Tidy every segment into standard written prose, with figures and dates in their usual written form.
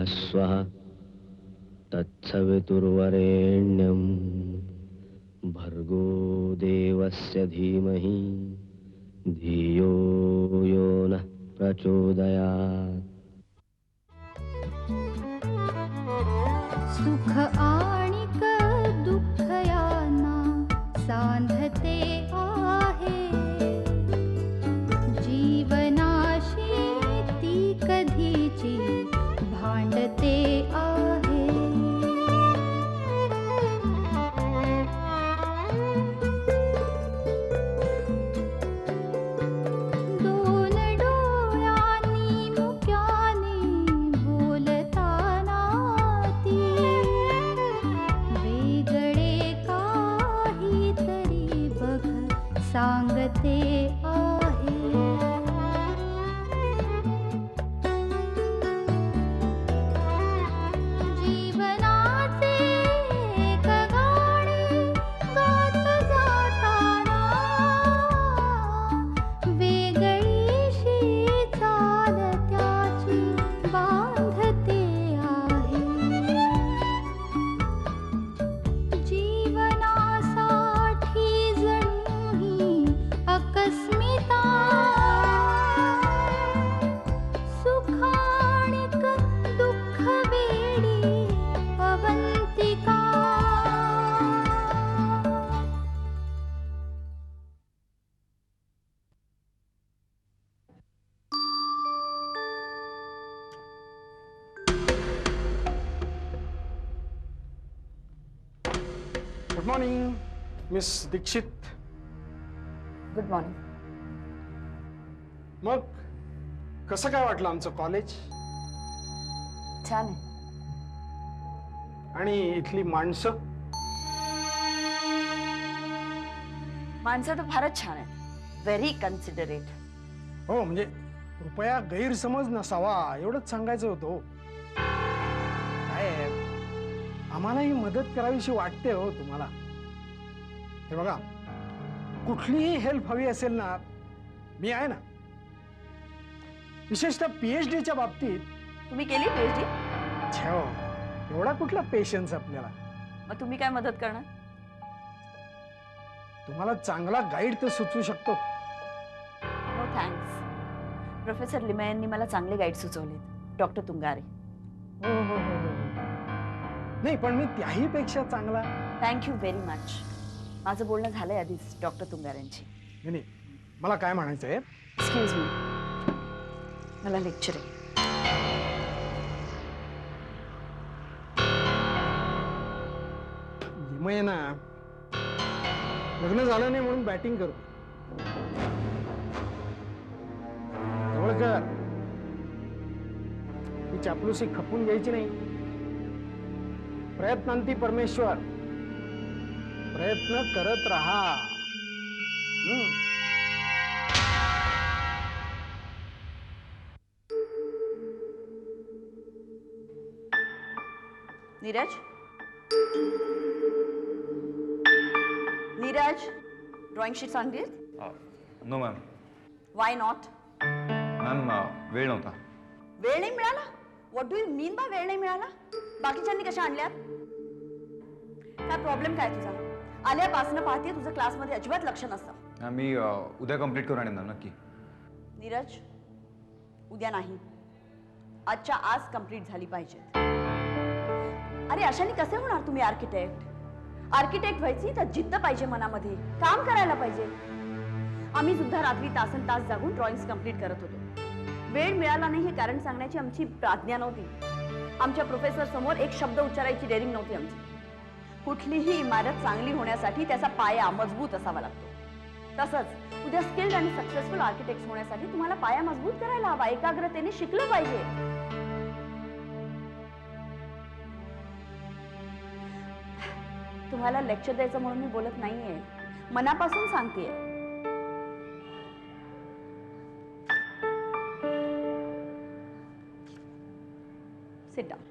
स्वः तत्सवितुर्वरेण्यं भर्गो देवस्य धीमहि धियो यो नः प्रचोदयात्. सुख आणिक दुःख यांना सांधते आहे. जीवनाशी ती कधीची भांडते आहे. दोन डोळ्यांनी मुक्याने बोलताना ती वेगळे काहीतरी बघ सांगते आहे. जीवनाचे एक गाणे गात जाताना वेगळीशी चाल त्याची बांधते आहे. जीवनासाठी जणू ही अकस्मिता सुखाणिक दुःख वेडी Avantika. Good morning miss Dixit. Good morning. मग कसं काय वाटलं आमचं कॉलेज छान आहे. आणि इथली माणसं? माणसं तर फारच छान आहेत. Very considerate. हो, म्हणजे कृपया गैरसमज नसावा एवढंच सांगायचं होतं हो. काय आहे, आम्हालाही मदत करावीशी वाटते हो तुम्हाला. हे बघा, कुठलीही हेल्प हवी असेल ना, मी आहे ना. विशेषतः PhDच्या बाबतीत. तुम्ही केली PhD? छेव, एवढा कुठला पेशन्स आपल्याला. मग तुम्ही काय मदत करणार? तुम्हाला चांगला गाईड तर सुचवू शकतो. No thanks. प्रोफेसर लिमा यांनी मला चांगले गाईड सुचवलेत. डॉक्टर तुंगारे. हो हो हो हो. नाही, पण मी त्याही पेक्षा चांगला. Thank you very much. माझं बोलणं झालंय आधीच डॉक्टर तुंगारेंची. नाही, मला काय म्हणायचंय. एक्सक्यूज मी, मला लेक्चर आहे. लिमय ना, लग्न झालं नाही म्हणून बॅटिंग करतो. जवळ कर. ही चापलूसी खपून घ्यायची नाही. प्रयत्नांती परमेश्वर. प्रयत्न करत राहा. नीरज, नीरज, ड्रॉइंग शीट्स आणलीत? No ma'am. Why not? Ma'am, वेळ नव्हता. वेळ नाही मिळाला? What do you mean by वेळ नाही मिळाला? बाकीच्यांनी कशा आणल्यात? काय प्रॉब्लेम काय तुझा? आल्यापासून पाहते तुझं क्लासमध्ये अजिबात लक्ष नसतं. मी उद्या कंप्लीट करून आणेन नक्की. नीरज, उद्या नाही, आजच्या आज कंप्लीट झाली पाहिजे. अरे अशाने कसे होणार तुम्ही आर्किटेक्ट? आर्किटेक्ट व्हायची तर जिद्द पाहिजे मनामध्ये, काम करायला पाहिजे. आम्ही सुद्धा रात्री तासन तास जागून ड्रॉइंग्स कंप्लीट करत होतो. वेळ मिळाला नाही हे कारण सांगण्याची आमची प्राज्ञा नव्हती. आमच्या प्रोफेसर समोर एक शब्द उच्चारायची डेअरिंग नव्हती आमची. कुठलीही इमारत चांगली होण्यासाठी त्याचा पाया मजबूत असावा लागतो. तसंच उद्या स्किल्ड आणि सक्सेसफुल आर्किटेक्ट होण्यासाठी तुम्हाला पाया मजबूत करायला हवा. एकाग्रतेने शिकलं पाहिजे. तुम्हाला लेक्चर द्यायचं म्हणून मी बोलत नाहीये, मनापासून सांगतेय. Sit down.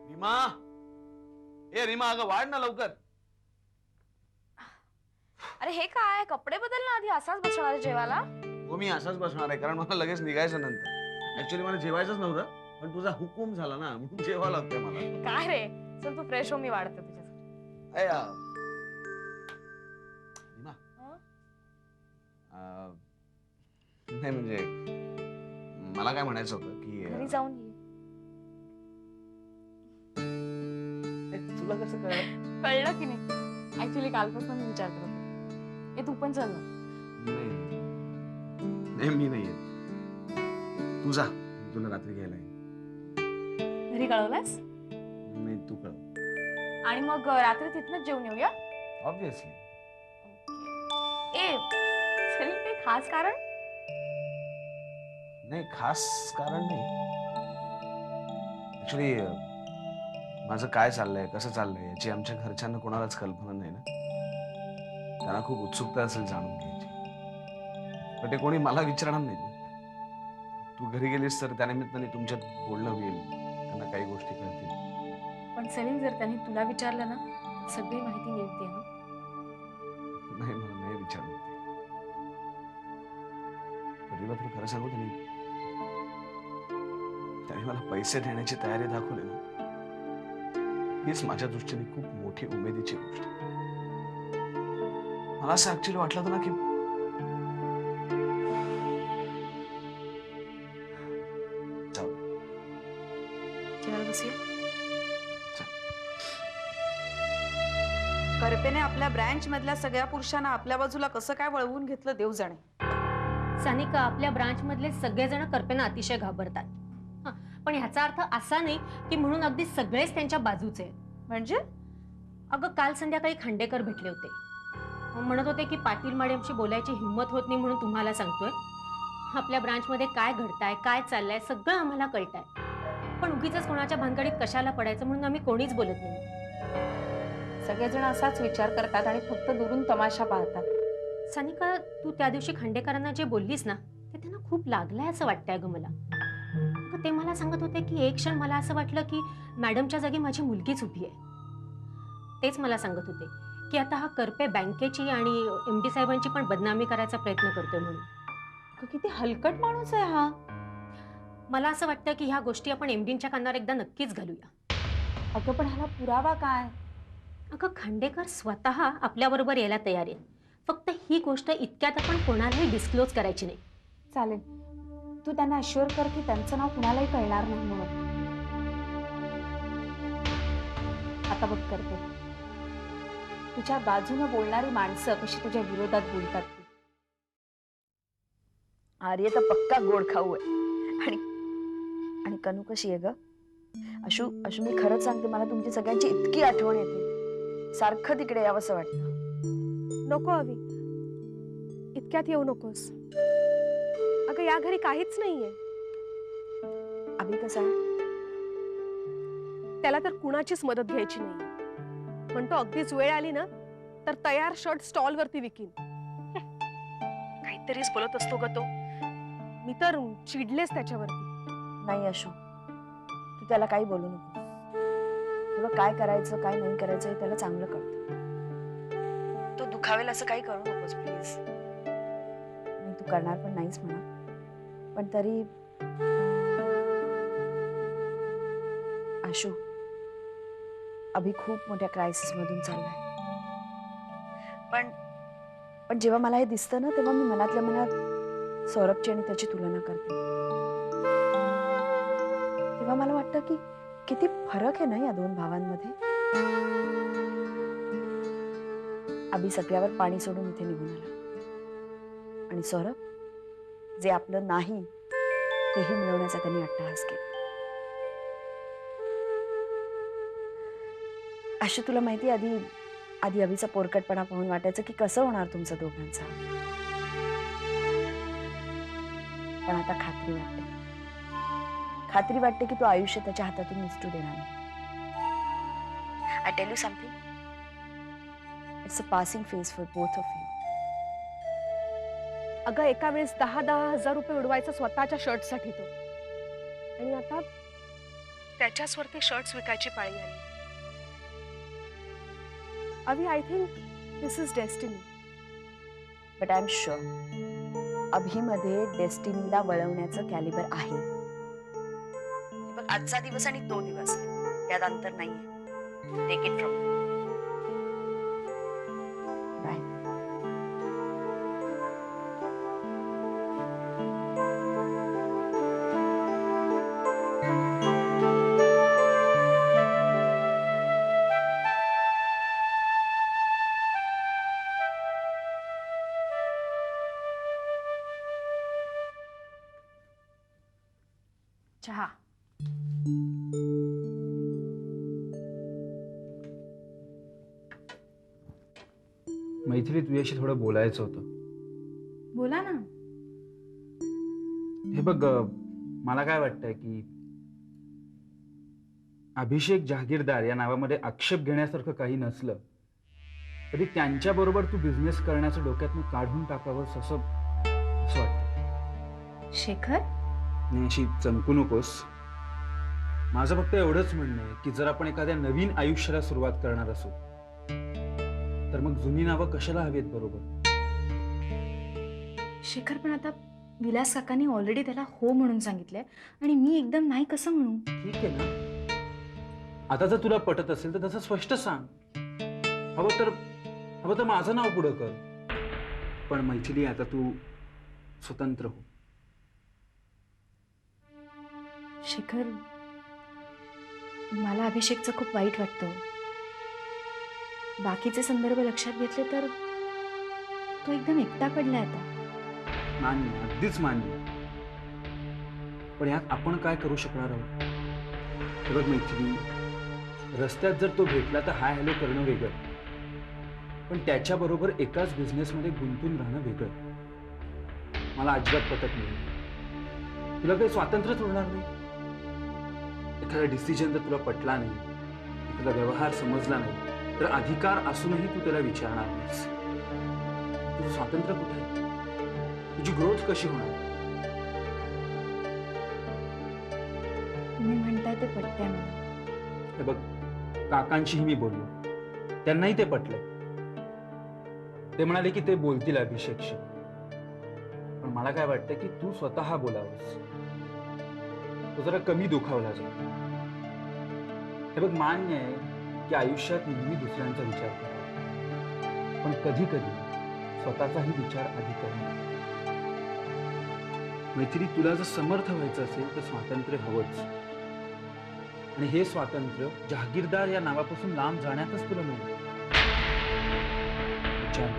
रीमा, ए रीमा, अगं वाढ ना लवकर. अरे हे काय कपडे बदल ना आधी असाच बसणार आहे जेवायला. हो मी असाच बसणार आहे कारण मला लगेच निघायचं नंतर. ऍक्च्युली मला जेवायचंच नव्हतं पण तुझा हुकूम झाला ना म्हणून जेवावं लागतंय मला. काय रे चल तू फ्रेश हो मी वाढते तुझ्यासाठी. अय, रीमा, नाही म्हणजे मला काय म्हणायचं होतं की घरी जाऊन ये. तुला कसं कळलं? कळलं की नाही ऍक्च्युली कालपासून मी विचार करत होते. तू पण चल ना. नाही मी नाही येत. तू जा तुला रात्री घ्यायला येईन. घरी कळवलंस नाही तू कळव. आणि मग रात्री तिथनच जेवून येऊया. ऑब्विसली. ए चल काही खास कारण. नाही खास कारण नाही. ऍक्च्युली माझं काय चाललंय कसं चाललंय याची आमच्या घरच्यांना कोणालाच कल्पना नाही ना. त्यांना खूप उत्सुकता असेल जाणून घ्यायची पण ते कोणी मला विचारणार नाही. तू घरी गेलीस तर त्यानिमित्ताने तुमच्यात बोलणं होईल त्यांना काही गोष्टी कळतील. पण सलील जर त्यांनी तुला विचारलं ना सगळी माहिती मिळते ना. नाही मला नाही विचारलं ते. तुला खरं सांगू त्याने मला पैसे देण्याची तयारी दाखवली ना हीच माझ्या दृष्टीने खूप मोठी उमेदीची गोष्ट. मला असं ऍक्च्युली वाटलं होतं ना की जाऊ जेवायला बसूया. करपेने आपल्या ब्रँच मधल्या सगळ्या पुरुषांना आपल्या बाजूला कसं काय वळवून घेतलं देव जाणे. सानिका आपल्या ब्रांच मधले सगळेजण करपेना अतिशय घाबरतात. पण ह्याचा अर्थ असा नाही की म्हणून अगदी सगळेच त्यांच्या बाजूचे आहेत. म्हणजे अगं काल संध्याकाळी खांडेकर भेटले होते. म्हणत होते की पाटील मॅडमशी बोलायची हिंमत होत नाही म्हणून तुम्हाला सांगतोय. आपल्या ब्रांच मध्ये काय घडताय काय चाललंय सगळं आम्हाला कळतंय. पण उगीच कोणाच्या भानगडीत कशाला पडायचं म्हणून आम्ही कोणीच बोलत नाही. सगळेजण असाच विचार करतात आणि फक्त दुरून तमाशा पाहतात. सानिका तू त्या दिवशी खांडेकरांना जे बोललीस ना ते त्यांना खूप लागलंय असं वाटतंय ग मला. ते मला सांगत होते की एक क्षण मला असं वाटलं की मॅडमच्या जागी माझी मुलगीच उभी आहे. तेच मला सांगत होते की आता हा करपे बँकेची आणि MD साहेबांची पण बदनामी करायचा प्रयत्न करतोय म्हणून. किती हलकट माणूस आहे हा. मला असं वाटतं की ह्या गोष्टी आपण MDंच्या कानावर एकदा नक्कीच घालूया. अगं पण ह्याला पुरावा काय. अगं खांडेकर स्वतः आपल्याबरोबर यायला तयार आहे. फक्त ही गोष्ट इतक्यात आपण कोणालाही डिस्क्लोज करायची नाही. चालेल तू त्यांना अश्युअर कर की त्यांचं नाव कुणालाही कळणार नाही म्हणून. आता बघ करते तुझ्या बाजूने बोलणारी माणसं कशी तुझ्या विरोधात बोलतात ती. आर्य तर पक्का गोड खाऊ आहे. आणि कनू कशी आहे ग. अशू अशू मी खरंच सांगते मला तुमची सगळ्यांची इतकी आठवण येते. सारखं तिकडे यावंसं वाटतं. नको अवी इतक्यात येऊ नकोस. अगं या घरी काहीच नाहीये. अभि कसा आहे. त्याला तर कुणाचीच मदत घ्यायची नाही. म्हणतो अगदीच वेळ आली ना तर तयार शर्ट स्टॉल वरती विकीन. काहीतरीच बोलत असतो ग तो. मी तर चिडलेच त्याच्यावरती. नाही अशू तू त्याला काही बोलू नको. तुला काय करायचं काय नाही करायचं हे त्याला चांगलं कळतं. तो दुखावेल असं काही करू नकोस प्लीज. नाही तू करणार पण नाहीस म्हणा पण तरी आशू अभि खूप मोठ्या क्रायसिस मधून चाललाय. पण जेव्हा मला हे दिसतं ना तेव्हा मी मनातल्या मनात सौरभची आणि त्याची तुलना करते. तेव्हा मला वाटतं की किती फरक आहे ना या दोन भावांमध्ये. अभि सगळ्यावर पाणी सोडून इथे निघून आला आणि सौरभ जे आपलं नाही तेही मिळवण्याचा त्यांनी अट्टहास केला. अशी तुला माहिती आधी अभिचा पोरकटपणा पाहून वाटायचं की कसं होणार तुमचं दोघांचा. पण आता खात्री वाटते की तो आयुष्य त्याच्या हातातून निसटू देणार नाही. I tell you something it's a passing phase for both of you. अगं एका वेळेस 10,000 रुपये उडवायचा स्वतःच्या शर्टसाठी तो. आणि आता त्याच्याचवरती शर्ट्स विकायची पाळी आली. Avi I think this is destiny. But I am sure अभिमध्ये डेस्टिनीला वळवण्याचं कॅलिबर आहे. हे बघ, आजचा दिवस आणि तो दिवस यात अंतर नाहीये. Take it from bye. चहा. मैथिली, तुझ्याशी थोडं बोलायचं होतं. बोला ना. हे बघ, मला काय वाटतंय की अभिषेक जहागीरदार या नावामध्ये आक्षेप घेण्यासारखं काही नसलं तरी त्यांच्याबरोबर तू बिझनेस करण्याचं डोक्यातनं काढून टाकावंस असं वाटतं. शेखर, नाही, अशी चमकू नकोस. माझं फक्त एवढंच म्हणणं आहे की जर आपण एखाद्या नवीन आयुष्याला सुरुवात करणार असू तर मग जुनी नावं कशाला हवीत? बरोबर. शेखर, पण आता विलास काकांनी ऑलरेडी त्याला हो म्हणून सांगितलंय आणि मी एकदम नाही कसं म्हणू? ठीक आहे ना. आता जर तुला पटत असेल तर तसं स्पष्ट सांग. हवं तर माझं नाव पुढं कर. पण मैथिली, आता तू स्वतंत्र हो. शेखर, मला अभिषेकचं खूप वाईट वाटतं. बाकीचे संदर्भ लक्षात घेतले तर तो एकदम एकटा पडलाय आता. मान्य, अगदीच मान्य. पण यात आपण काय करू शकणार आहोत? हे बघ मैथिली, रस्त्यात जर तो भेटला तर हाय हॅलो करणं वेगळं, पण त्याच्याबरोबर एकाच बिझनेसमध्ये गुंतून राहणं वेगळं. मला अजिबात पटत नाही. तुला काही स्वातंत्र्यच उरणार नाही. एखादा डिसिजन जर तुला पटला नाही, एखादा व्यवहार समजला नाही तर अधिकार असूनही तू त्याला विचारणार नाहीस. तुझं स्वातंत्र्य कुठे आहे? तुझी ग्रोथ कशी होणार? तुम्ही म्हणताय ते पटतंय मला. हे बघ, काकांशीही मी बोललो, त्यांनाही ते पटलंय. ते म्हणाले की ते बोलतील अभिषेकशी. पण मला काय वाटतं की तू स्वतः बोलावंस. तो जरा कमी दुखावला जाईल. हे बघ, मान्य आहे की आयुष्यात नेहमी दुसऱ्यांचा विचार करा, पण कधी कधी स्वतःचाही विचार आधी करणं. मैथिली, तुला जर समर्थ व्हायचं असेल तर स्वातंत्र्य हवंच. आणि हे स्वातंत्र्य जहागीरदार या नावापासून लांब जाण्यातच तुला मिळेल. विचार.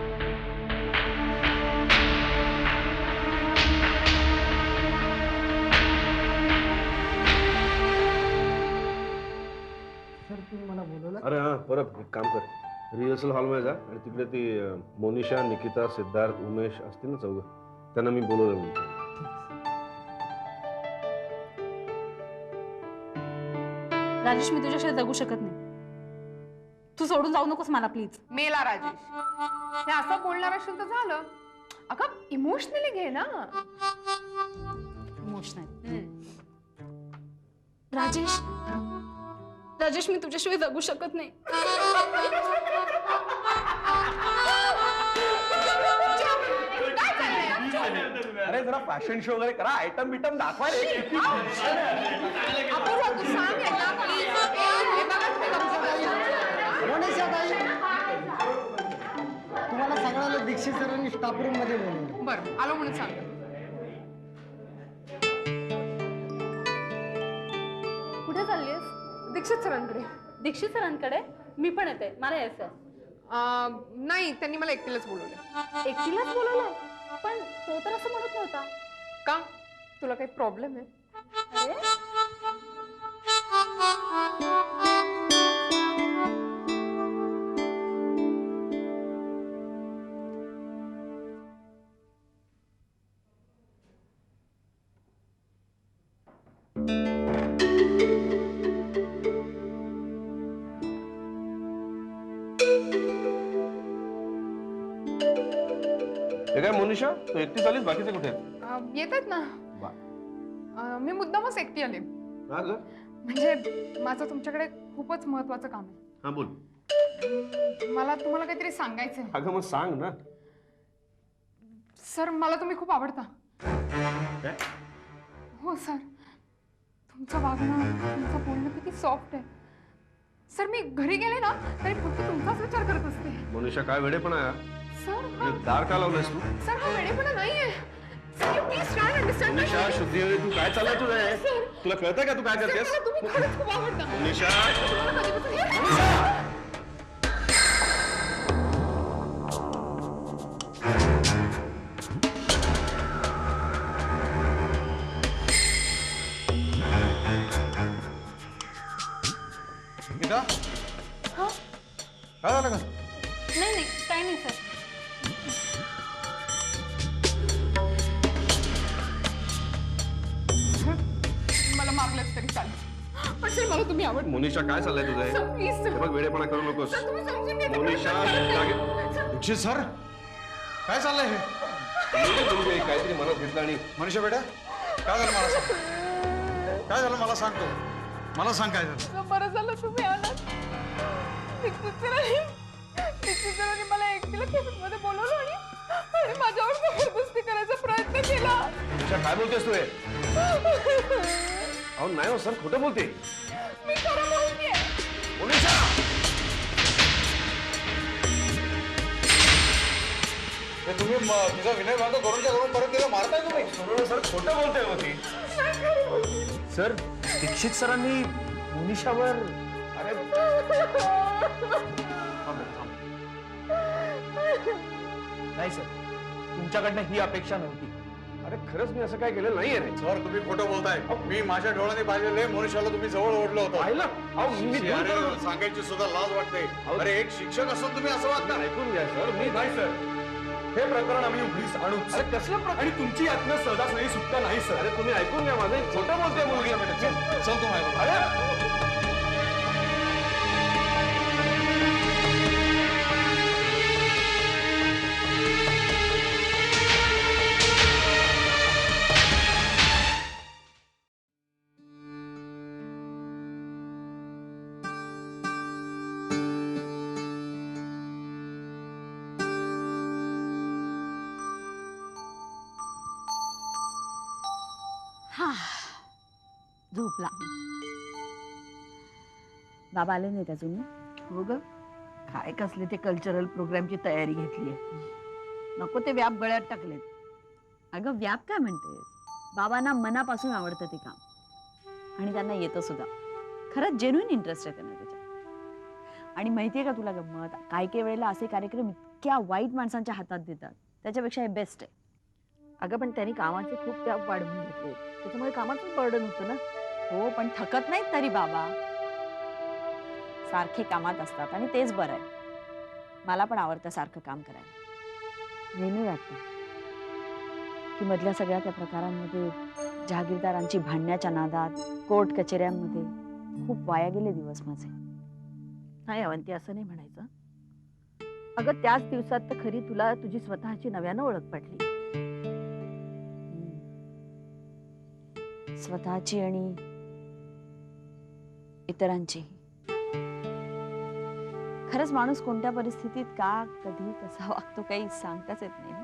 सर, तुम्ही मला बोलवलं? अरे हां, परत एक काम कर, रिहर्सल हॉलमध्ये जा आणि तिकडे ती मोनिशा, निकिता, सिद्धार्थ, उमेश असतील ना चौघं, त्यांना मी बोलवलं म्हणतो. राजेश, मी तुझ्याशिवाय जगू शकत नाही. तू सोडून जाऊ नकोस मला प्लीज. मेला राजेश, हे असं बोलणार असेल तर झालं. अगं इमोशनली घे ना. इमोशनल. राजेश, राजेश, मी तुझ्याशिवाय जगू शकत नाही. अरे जरा फॅशन शो वगैरे करा, आयटम बिटम दाखवा रे. अपूर्वा, तू सांग यांना प्लीज. हे बघा तुम्ही तुम्हाला सगळ्याला दीक्षित सरांनी स्टाफ रूम मध्ये बोलवलं. बरं, आलो म्हणून सांग. कुठे चाललीस? दीक्षित सरांकडे. दीक्षित सरांकडे? मी पण येते, मला यायचं. नाही, त्यांनी मला एकटीलाच बोलवलं. एकटीलाच बोलवलंय? पण तो तर असं म्हणत नव्हता. का? तुला काही प्रॉब्लेम आहे? हे काय मोनिशा, तू एकटी चालीस, बाकीचे कुठे आहेत? येतात ना. मी मुद्दामच एकटी आले. का ग? म्हणजे माझं तुमच्याकडे खूपच महत्वाचं काम आहे. हा बोल. मला तुम्हाला काहीतरी सांगायचं आहे. अगं मग सांग ना. सर मला तुम्ही खूप आवडता. काय? हो सर, तुमचं वागणं तुमचं बोलणं किती सॉफ्ट आहे. सर मी घरी गेले ना तरी फक्त तुमचाच विचार करत असते. मोनिशा काय वेडेपणा आहे हा? सर म्हणजे दार का लावलंयस तू? सर हा वेडेपणा नाहीये. Sir you please try understand. Monisha शुद्धी तू काय चाललंय तुझं? तुला कळतंय का तू काय करतेस? तुम्ही खरंच खूप आवडता. मोनिशा तुम्हाला कधीपासून हे- गीता काय झालं का? नाही नाही काही नाही सर. मला मारलंच तरी चालेल पण सर मला तुम्ही आवडता. मोनिशा काय चाललंय तुझं हे? सर प्लीज हे सर. बघ वेडेपणा करू नकोस. सर तुम्ही समजून घ्या. मोनिशा दीक्षित सर काय चाललंय हे? काहीतरी मनात घेतलं आणि मनीषा बेटा काय झालं मला सांग. काय झालं मला सांगतो. मला सांग काय झालं. बरं झालं तुम्ही आलात. दीक्षितरावांनी मला एकटीला केबिनमध्ये बोलवलं आणि माझ्यावर जबरदस्ती करायचा प्रयत्न केला. मोनिशा काय बोलतेस तू हे? अहो नाही हो सर खोटं बोलते. मी खरं बोलतेय. मोनिशा हे तुम्ही तुझा विनय भाग करूनच्या करून परत तिला मारताय तुम्ही. सर खोटं बोलते होती. सर दीक्षित सरांनी मोनिशावर अरे नाही सर, तुमच्याकडनं ही अपेक्षा नव्हती. अरे खरंच मी असं काय केलं नाहीये रे. सर तुम्ही खोटं बोलताय. मी माझ्या डोळ्याने पाहिलेले मोनिशाला तुम्ही जवळ ओढलं होतं. पाहिलं? अहो मी अरे, सांगायची सुद्धा लाज वाटते. अरे एक शिक्षक असून तुम्ही असं वागता. ऐकून घ्या सर. मी नाही सर हे प्रकरण आम्ही उघडीस आणू. अरे कसलं प्रकरण? आणि तुमची यातनं सहजासहजी सुटका नाही सर. अरे तुम्ही ऐकून घ्या माझं. खोटं बोलते मुलगी. चल तुम्ही अरे झोपला. बाबा आले नाहीत अजून? हो ग, काय कसले ते कल्चरल प्रोग्रामची तयारी घेतली आहे. नको ते व्याप गळ्यात टाकलेत. अगं व्याप काय म्हणतेस? बाबांना मनापासून आवडतं ते काम आणि त्यांना येतं सुद्धा. खरंच जेन्युइन इंटरेस्ट आहे त्यांना त्याच्यात. आणि माहितीये का तुला गंमत, काही वेळेला असे कार्यक्रम इतक्या वाईट माणसांच्या हातात देतात त्याच्यापेक्षा हे बेस्ट आहे. अगं पण त्यांनी कामाचे खूप व्याप वाढवून घेतले, त्याच्यामुळे कामाचं बर्डन होतं ना. हो पण थकत नाहीत तरी बाबा, सारखे कामात असतात आणि तेच बरं आहे. मला पण आवडतं सारखं काम करायला. नेहमी वाटतं की मधल्या सगळ्या त्या प्रकारांमध्ये जहागीरदारांची भांडण्याच्या नादात कोर्ट कचेऱ्यांमध्ये खूप वाया गेले दिवस माझे. नाही अवंती, असं नाही म्हणायचं. अगं त्याच दिवसात तर खरी तुला तुझी स्वतःची नव्यानं ओळख पडली. स्वतःची आणि इतरांची. खरंच माणूस कोणत्या परिस्थितीत का कधी कसा वागतो काही सांगताच येत नाही.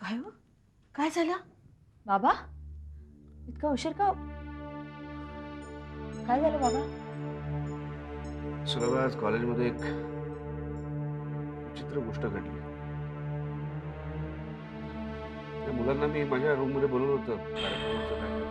काय हो, काय झालं बाबा? इतका उशीर का? काय झालं बाबा? सुरभा, आज कॉलेजमध्ये एक विचित्र गोष्ट घडली. त्या मुलांना मी माझ्या रूम मध्ये बोलवलं होतं कार्यक्रमाचं काय कळवायचं म्हणून.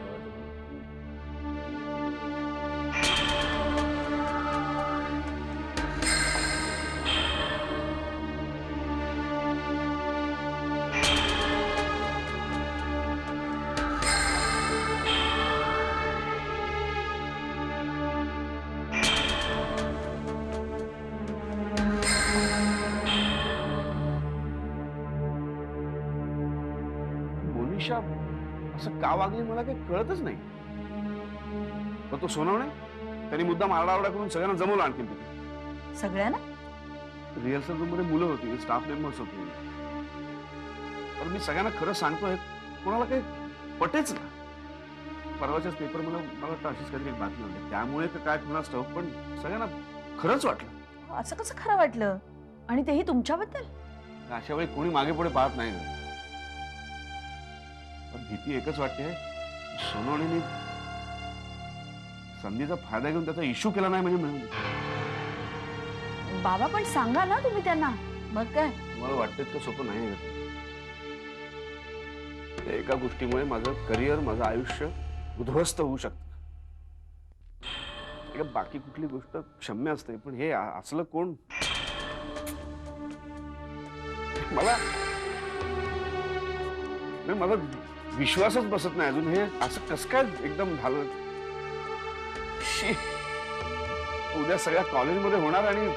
मोनिशा असं का वागली मला काही कळतच नाही. पण तो सोनवणे त्यांनी मुद्दाम आरडाओरडा करून सगळ्यांना जमवलं. आणखी तिथे सगळ्यांना? रिहर्सल रूम मध्ये मुलं होती, स्टाफ मेंबर्स होते. पण मी सगळ्यांना खरं सांगतोय, कोणाला काही पटेच ना. परवाच्याच पेपर मला वाटतं अशीच काहीतरी एक बातमी होती, त्यामुळे का काय कुणाच ठाऊक, पण सगळ्यांना खरंच वाटलं. असं कसं खरं वाटलं, आणि तेही तुमच्याबद्दल? अशा वेळी कोणी मागे पुढे पाहत नाही ना. पण भीती एकच वाटते, सोनवणीने संधीचा फायदा घेऊन त्याचा इश्यू केला नाही म्हणजे मिळून. बाबा पण सांगा ना तुम्ही त्यांना. मग काय मला वाटतं इतकं सोपं नाही आहे. त्या एका गोष्टीमुळे माझं करिअर, माझं आयुष्य उद्ध्वस्त होऊ शकतं. बाकी कुठली गोष्ट क्षम्य असते, पण हे असलं कोण? मला विश्वासच बसत नाही अजून, हे असं कसं काय एकदम झालं. उद्या सगळ्या कॉलेजमध्ये होणार आणि